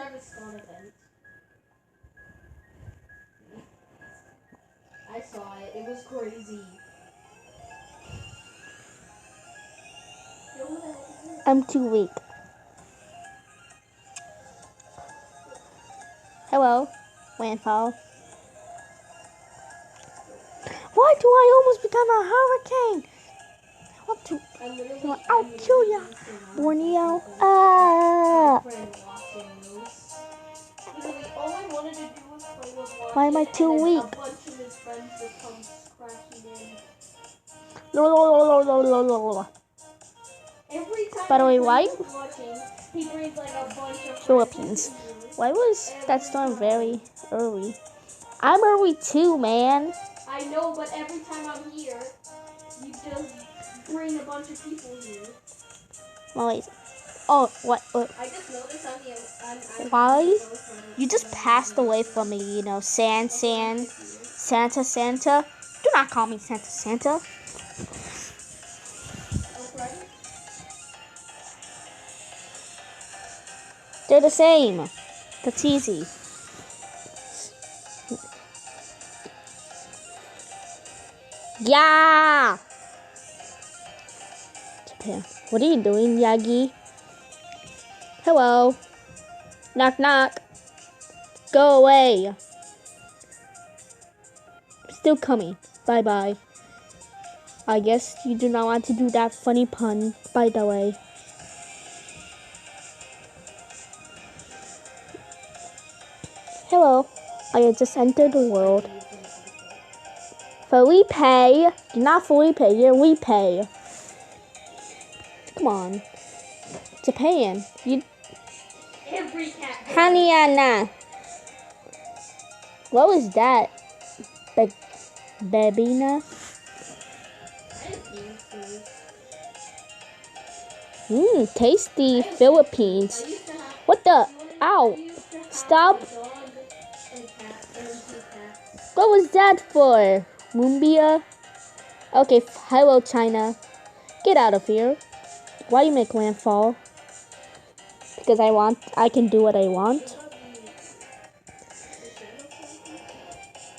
Travis Scott event. I saw it. It was crazy. I'm too weak. Hello, landfall. Why do I almost become a hurricane? I want to. I'll kill ya, Borneo. Why am I too weak? By the way, why? Philippines. Why was that storm very early? I'm early too, man. I know, but every time I'm here, you just bring a bunch of people here. Wait. Oh, what? I just noticed I'm why? You just passed away from me, you know, Santa. Do not call me Santa. They're the same. That's easy. Yeah! Japan. What are you doing, Yagi? Hello. Knock, knock. Go away. Still coming. Bye-bye. I guess you do not want to do that funny pun, by the way. Hello. I just entered the world. Felipe. You're not Felipe, you're Lipe. Come on. Japan. Every cat. Haniana. What was that? Babina? Tasty Philippines. What the? Ow. Stop. What was that for? Mumbia? Okay, hello China. Get out of here. Why you make landfall? Because I can do what I want.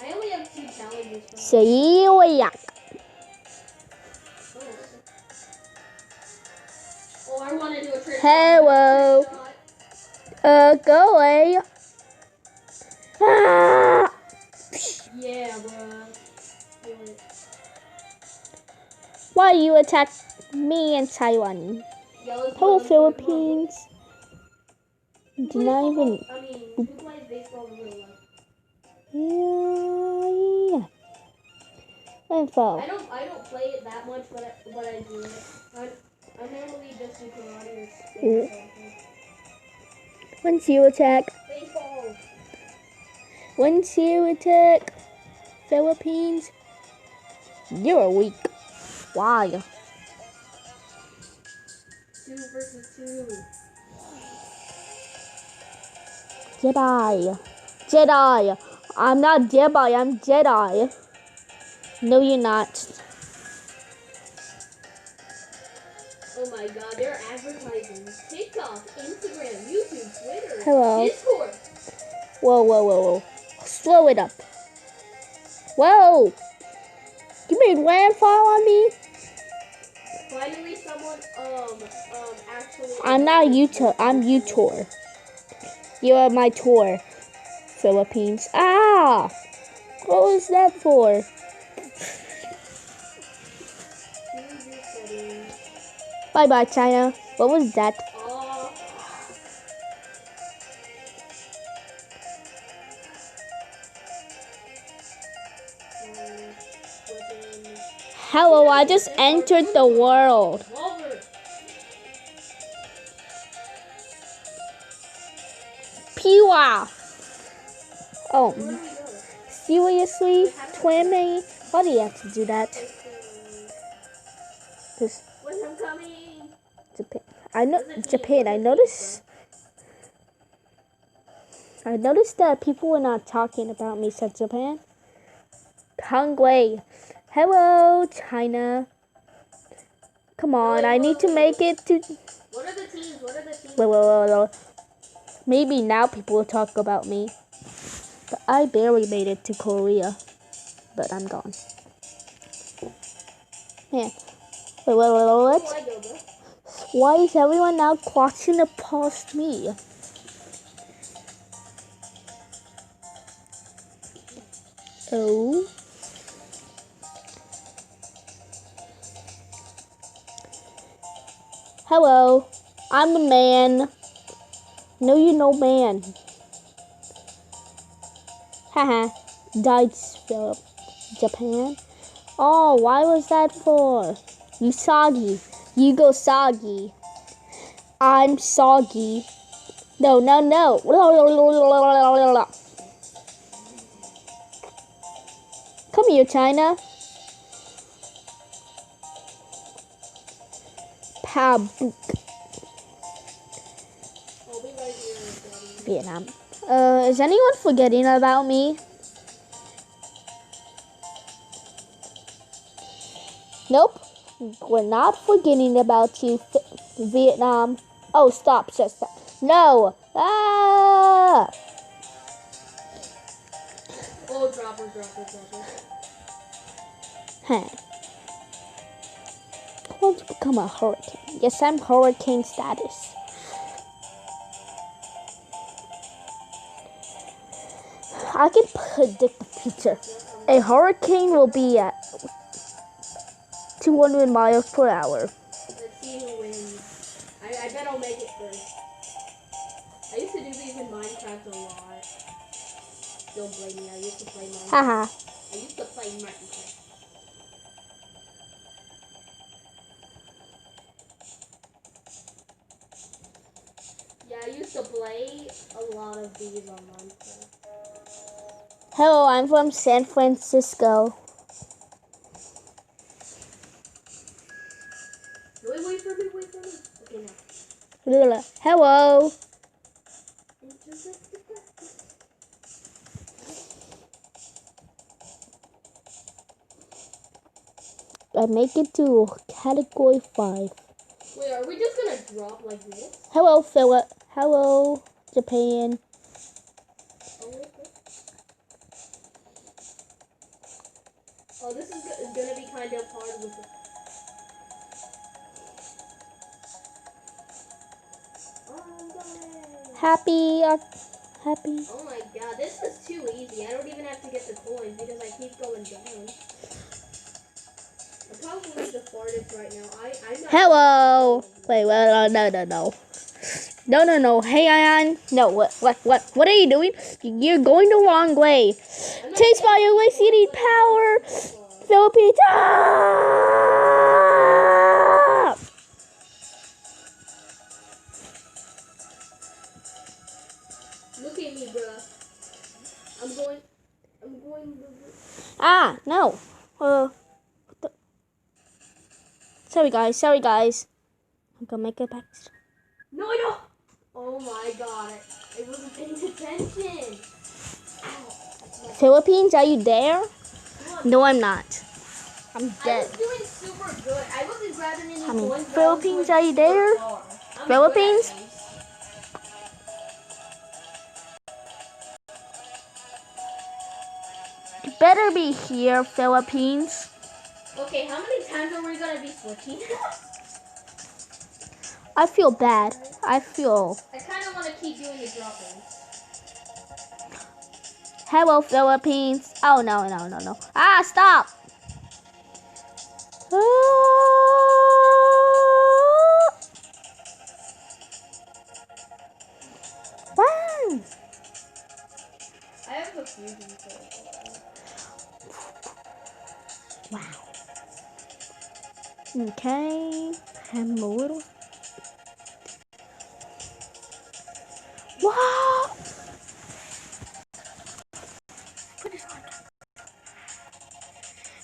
I only have 2 challenges. Oh, I want to do a trick. Hello. Go away. Ah! Yeah, bro. Why you attack me in Taiwan? Hello, Philippines. Do not even. Who plays baseball in real life? Yeah. Landfall. I don't play it that much, but I do it. I normally just do karate or baseball. Once you attack. Baseball. Once you attack Philippines, you're weak. Why? 2 versus 2. Jedi. I'm not Jedi, I'm Jedi. No, you're not. Oh my god, they're advertising TikTok, Instagram, YouTube, Twitter, Hello. Discord. Whoa. Slow it up. Whoa. You made landfall on me? Finally someone actually. I'm not YouTuber. I'm YouTuber. You are my tour, Philippines. Ah! What was that for? Bye, China. What was that? Hello, I just entered the world. Pewa! Oh, seriously? Twimmy? Why do you have to do that? I'm coming. Japan. I noticed that people were not talking about me since Japan. Hungwei. Hello, China. Come on, I need to make it to. What are the teams? Wait. Maybe now people will talk about me. But I barely made it to Korea. But I'm gone. Yeah. Wait, what? Where do I go, bro? Why is everyone now watching it past me? Oh. Hello. I'm a man. No, you no man. Haha. Died Philip. Japan. Oh, why was that for? You soggy. You go soggy. I'm soggy. No, no, no. Come here, China. Pabook. I'll be right here, Daddy. Vietnam. Is anyone forgetting about me? Nope. We're not forgetting about you, Vietnam. Oh, stop. Just stop. No. Ah! Oh, dropper. Huh. I want to become a hurricane. Yes, I'm hurricane status. I can predict the future. A hurricane will be at 200 miles per hour. Let's see who wins. I bet I'll make it first. I used to do these in Minecraft a lot. Don't blame me, I used to play Minecraft. Haha. I used to play Minecraft. Yeah, I used to play a lot of these on Minecraft. Hello, I'm from San Francisco. Wait for me. Okay, now. Hello. I make it to category 5. Wait, are we just gonna drop like this? Hello, Philip. Hello, Japan. Oh, this is gonna be kind of hard with it. Happy. Oh my god, this is too easy. I don't even have to get the coins because I keep going down. I'm probably the farthest right now. I'm not. Hello. Wait, well, no. No. Hey, Ian. No, what are you doing? You're going the wrong way. Chase Fire Way City Power. Philippines. Ah! Look at me, bruh. I'm going. Ah, no. Sorry, guys. I'm gonna make it back. No, I don't. Oh my god, I wasn't paying attention. Philippines, are you there? No, I'm not. I'm I dead. was doing super good. I wasn't grabbing any coins. but I was Philippines, going are you super there? far. I'm Philippines? good at this. You better be here, Philippines. Okay, how many times are we gonna be switching? I feel bad. I kind of want to keep doing the dropping. Hello, Philippines. Oh, no. Ah, stop. Ah. Wow. I have a fusion for it. Wow. Okay. I'm a little. Wow.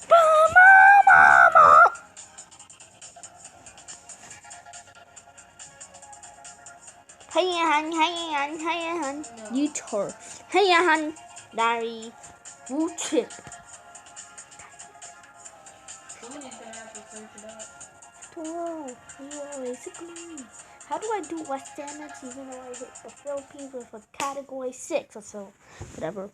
Mama. Hayan. You tour. Hayan. Dari. Wu chip. Somebody's gonna have to search it up. Whoa. Basically. How do I do less damage even though I hit the Philippines with a category 6 or so? Whatever.